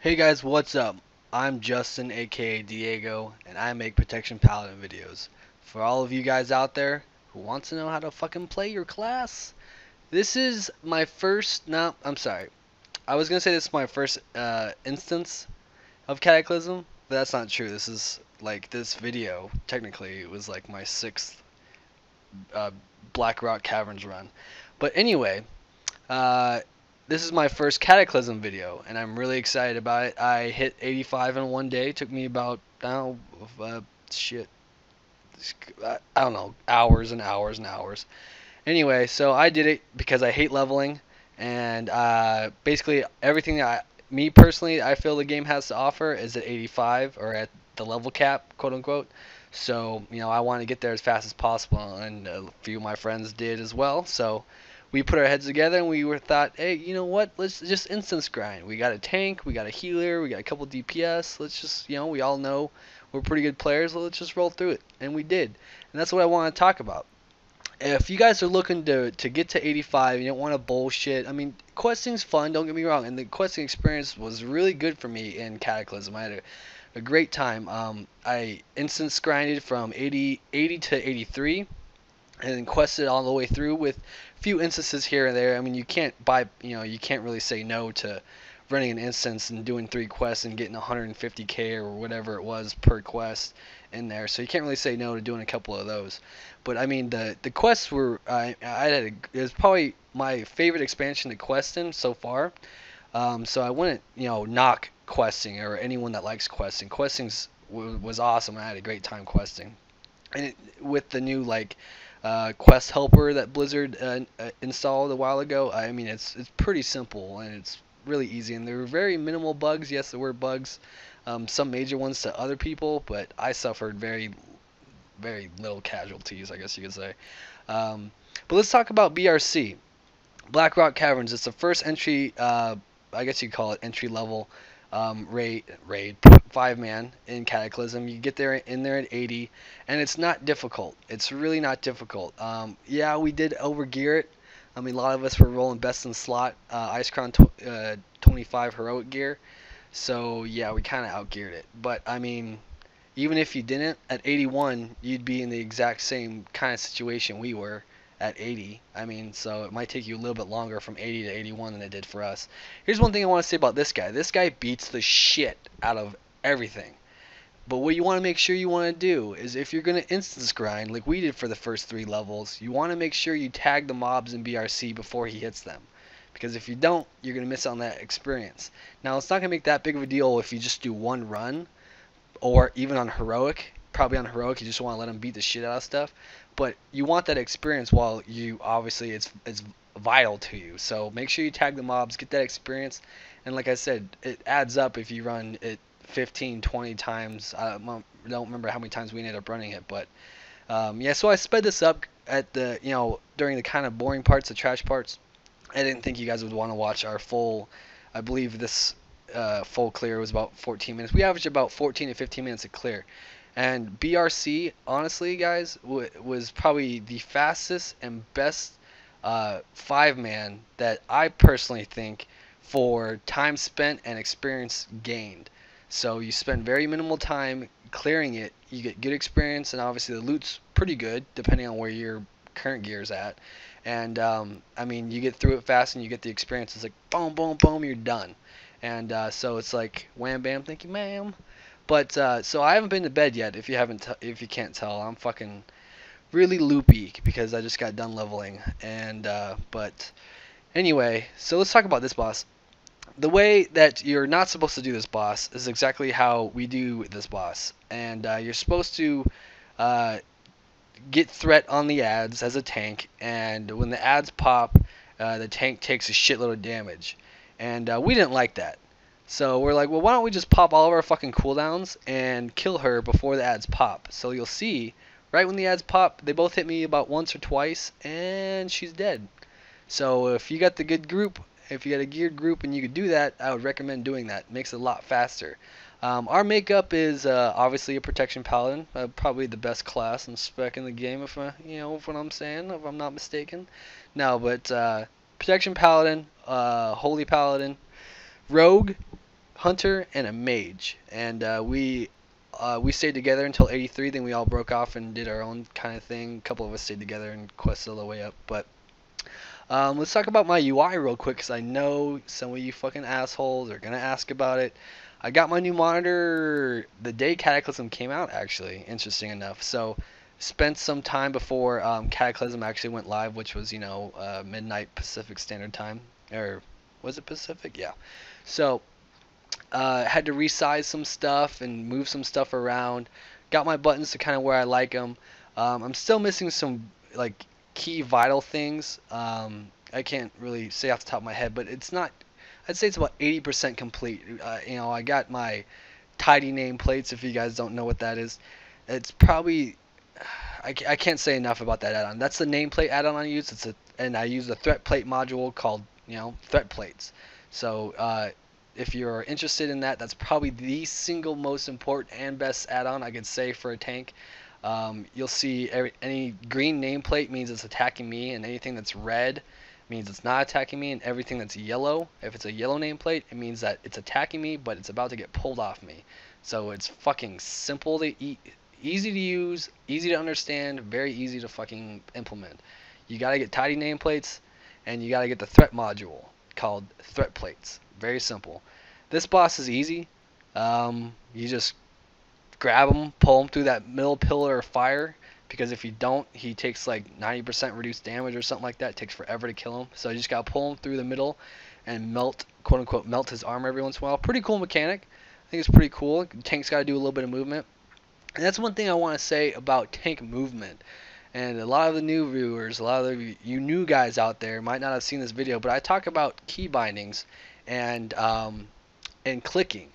Hey guys, what's up? I'm Justin, aka Diego, and I make Protection Paladin videos. For all of you guys out there who want to know how to fucking play your class, this is my first. No, I'm sorry. I was gonna say this is my first instance of Cataclysm, but that's not true. This is like this video. Technically, it was like my sixth uh, Blackrock Caverns run. But anyway, uh, this is my first Cataclysm video, and I'm really excited about it. I hit 85 in one day. It took me about, shit, I don't know, hours and hours and hours. Anyway, so I did it because I hate leveling, and basically everything that me personally, I feel the game has to offer is at 85 or at the level cap, quote unquote. So, I want to get there as fast as possible, and a few of my friends did as well. So, we put our heads together and we were thought, hey, you know what? Let's just instance grind. We got a tank, we got a healer, we got a couple DPS. Let's just, we all know we're pretty good players. So let's just roll through it, and we did. And that's what I want to talk about. If you guys are looking to get to 85, you don't want to bullshit. I mean, questing's fun. Don't get me wrong, and the questing experience was really good for me in Cataclysm. I had a great time. I instance grinded from 80 to 83 and then quested all the way through with a few instances here and there. I mean, you can't you can't really say no to running an instance and doing 3 quests and getting 150k or whatever it was per quest in there. So you can't really say no to doing a couple of those. But I mean, the quests were it was probably my favorite expansion to questing so far. So I wouldn't knock questing or anyone that likes questing. Questing's was awesome. I had a great time questing, and with the new quest helper that Blizzard installed a while ago. I mean, it's pretty simple and it's really easy, and there were very minimal bugs. Yes, there were bugs, some major ones to other people, but I suffered very little casualties, I guess you could say. But let's talk about BRC, Blackrock Caverns. It's the first entry, I guess you could call it entry level raid 5-man in Cataclysm. You get there in there at 80, and it's not difficult. It's really not difficult. Yeah, we did overgear it. I mean, a lot of us were rolling best in slot, Ice Crown 25 heroic gear. So yeah, we kind of outgeared it. But I mean, even if you didn't, at 81, you'd be in the exact same kind of situation we were at 80. I mean, so it might take you a little bit longer from 80 to 81 than it did for us. Here's one thing I want to say about this guy. This guy beats the shit out of everything. But what you want to make sure you want to do is if you're going to instance grind like we did for the first 3 levels, you want to make sure you tag the mobs in BRC before he hits them. Because if you don't, you're going to miss on that experience. Now, it's not going to make that big of a deal if you just do one run, or even on heroic. Probably on heroic, you just want to let them beat the shit out of stuff. But you want that experience while you obviously it's vital to you. So make sure you tag the mobs, get that experience, and like I said, it adds up if you run it 15, 20 times. I don't remember how many times we ended up running it, but yeah. So I sped this up at the during the kind of boring parts, the trash parts. I didn't think you guys would want to watch our full. I believe this full clear was about 14 minutes. We averaged about 14 to 15 minutes of clear. And BRC, honestly, guys, was probably the fastest and best 5-man that I personally think for time spent and experience gained. So you spend very minimal time clearing it. You get good experience, and obviously the loot's pretty good depending on where your current gear's at. And I mean, you get through it fast and you get the experience. It's like boom, boom, boom, you're done. And so it's like wham, bam, thank you, ma'am. But so I haven't been to bed yet. If you can't tell, I'm fucking really loopy because I just got done leveling. And but anyway, so let's talk about this boss. The way that you're not supposed to do this boss is exactly how we do this boss. And you're supposed to uh, get threat on the ads as a tank, and when the ads pop, the tank takes a shitload of damage. And we didn't like that. So we're like, well, why don't we just pop all of our fucking cooldowns and kill her before the ads pop? So you'll see, right when the ads pop, they both hit me about once or twice, and she's dead. So if you got the good group, if you got a geared group and you could do that, I would recommend doing that. It makes it a lot faster. Our makeup is obviously a protection paladin, probably the best class and spec in the game, if what I'm saying, if I'm not mistaken. No, but protection paladin, holy paladin, rogue, hunter and a mage, and we stayed together until 83. Then we all broke off and did our own kind of thing. A couple of us stayed together and quested all the way up. But let's talk about my UI real quick, because I know some of you fucking assholes are gonna ask about it. I got my new monitor the day Cataclysm came out, actually, interesting enough. So spent some time before Cataclysm actually went live, which was, midnight Pacific Standard Time. Or was it Pacific? Yeah. So had to resize some stuff and move some stuff around. Got my buttons to kind of where I like them. I'm still missing some like key vital things. I can't really say off the top of my head, but it's not. I'd say it's about 80% complete. I got my tidy nameplates. If you guys don't know what that is, it's probably I can't say enough about that add-on. That's the nameplate add-on I use. And I use a threat plate module called threat plates. So if you're interested in that, that's probably the single most important and best add-on I could say for a tank. You'll see any green nameplate means it's attacking me, and anything that's red means it's not attacking me, and everything that's yellow, if it's a yellow nameplate, it means that it's attacking me, but it's about to get pulled off me. So it's fucking simple to easy to use, easy to understand, very easy to fucking implement. You gotta get tidy nameplates, and you gotta get the threat module called threat plates. Very simple. This boss is easy. You just grab him, pull him through that middle pillar of fire, because if you don't, he takes like 90% reduced damage or something like that. It takes forever to kill him. So you just gotta pull him through the middle and melt, quote unquote, melt his armor every once in a while. Pretty cool mechanic. I think it's pretty cool. Tank's gotta do a little bit of movement. And that's one thing I want to say about tank movement. And a lot of the new viewers, a lot of you new guys out there might not have seen this video, but I talk about key bindings and clicking.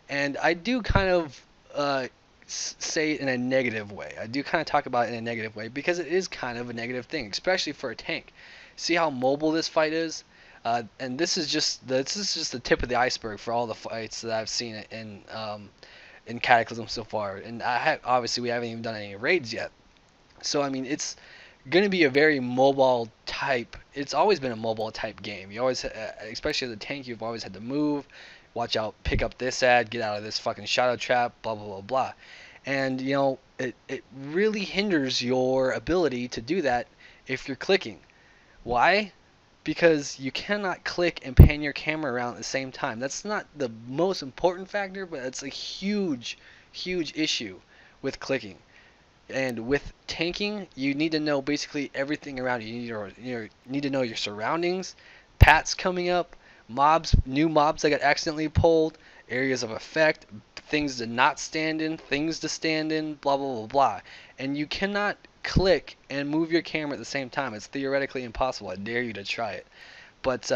And I do kind of say it in a negative way. I do kind of talk about it in a negative way because it is kind of a negative thing, especially for a tank. See how mobile this fight is? And this is just the tip of the iceberg for all the fights that I've seen in Cataclysm so far. And obviously we haven't even done any raids yet. So I mean, it's going to be a very mobile type. It's always been a mobile type game. You always, especially as a tank, you've always had to move, watch out, pick up this ad, get out of this fucking shadow trap, blah blah blah blah. And it really hinders your ability to do that if you're clicking. Why? Because you cannot click and pan your camera around at the same time. That's not the most important factor, but it's a huge issue with clicking. And with tanking, you need to know basically everything around you. You need to know your surroundings, pats coming up, mobs, new mobs that got accidentally pulled, areas of effect, things to not stand in, things to stand in, blah blah blah blah. And you cannot click and move your camera at the same time. It's theoretically impossible. I dare you to try it. But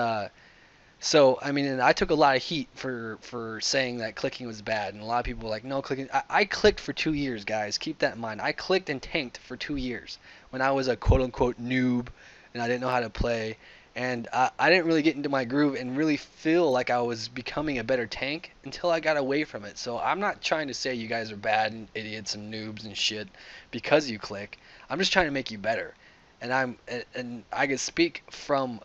so I mean, and I took a lot of heat for saying that clicking was bad, and a lot of people were like, no, clicking. I clicked for 2 years, guys. Keep that in mind. I clicked and tanked for 2 years when I was a quote unquote noob and I didn't know how to play, and I didn't really get into my groove and really feel like I was becoming a better tank until I got away from it. So I'm not trying to say you guys are bad and idiots and noobs and shit because you click. I'm just trying to make you better, and I can speak from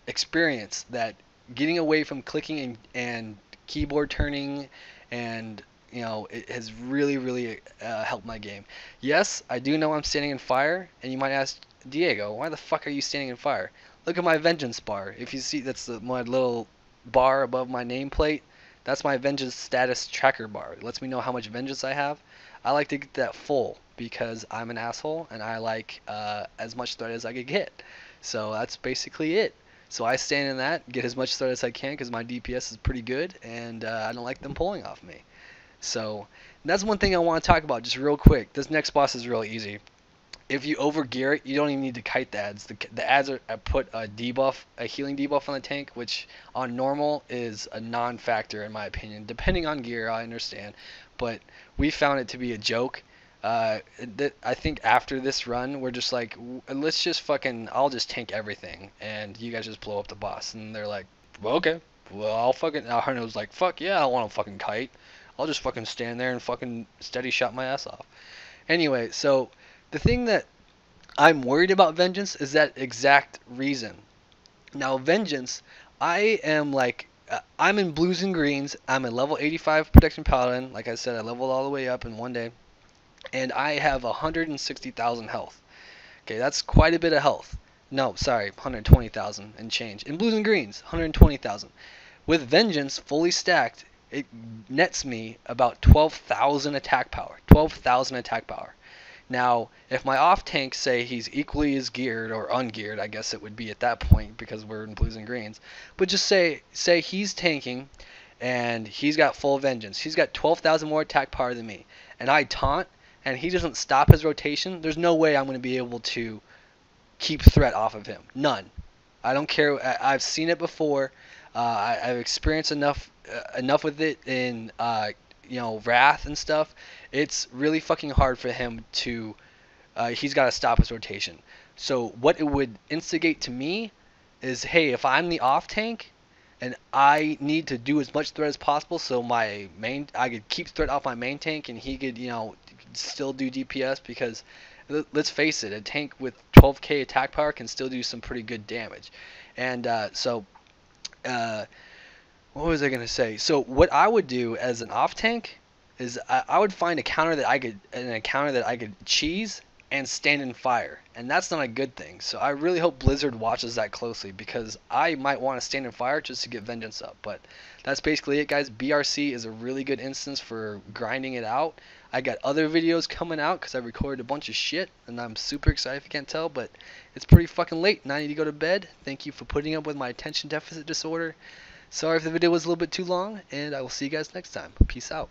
experience that getting away from clicking and keyboard turning, and it has really helped my game. Yes, I do know I'm standing in fire, and you might ask, Diego, why the fuck are you standing in fire? Look at my vengeance bar. If you see, that's my little bar above my nameplate. That's my vengeance status tracker bar. It lets me know how much vengeance I have. I like to get that full because I'm an asshole and I like as much threat as I could get. So that's basically it. So I stand in that, get as much threat as I can because my DPS is pretty good, and I don't like them pulling off me. So that's one thing I want to talk about just real quick. This next boss is real easy. If you overgear it, you don't even need to kite the ads. The ads are put a debuff, a healing debuff on the tank, which on normal is a non-factor in my opinion. Depending on gear, I understand, but we found it to be a joke. I think after this run, we're just like, let's just fucking, I'll just tank everything, and you guys just blow up the boss. And they're like, well, okay, well, I'll fucking, Harno was like, fuck yeah, I don't want to fucking kite. I'll just fucking stand there and fucking steady shot my ass off. Anyway, so the thing that I'm worried about Vengeance is that exact reason. Now, Vengeance, I am like, I'm in blues and greens. I'm a level 85 protection paladin. Like I said, I leveled all the way up in one day, and I have 160,000 health. Okay, that's quite a bit of health. No, sorry, 120,000 and change. In blues and greens, 120,000. With Vengeance fully stacked, it nets me about 12,000 attack power. 12,000 attack power. Now, if my off tank say he's equally as geared or ungeared, I guess it would be at that point because we're in blues and greens. But just say he's tanking and he's got full Vengeance. He's got 12,000 more attack power than me, and I taunt and he doesn't stop his rotation. There's no way I'm going to be able to keep threat off of him. None. I don't care. I've seen it before. I've experienced enough with it in Wrath and stuff. It's really fucking hard for him to. He's got to stop his rotation. So what it would instigate to me is, hey, if I'm the off tank and I need to do as much threat as possible, so I could keep threat off my main tank and he could still do DPS, because let's face it, a tank with 12k attack power can still do some pretty good damage. And what was I gonna say? So what I would do as an off tank is I would find a counter that I could cheese and stand in fire, and that's not a good thing. So I really hope Blizzard watches that closely, because I might want to stand in fire just to get Vengeance up. But that's basically it, guys. BRC is a really good instance for grinding it out. I got other videos coming out because I recorded a bunch of shit, and I'm super excited if you can't tell, but it's pretty fucking late and I need to go to bed. Thank you for putting up with my attention deficit disorder. Sorry if the video was a little bit too long, and I will see you guys next time. Peace out.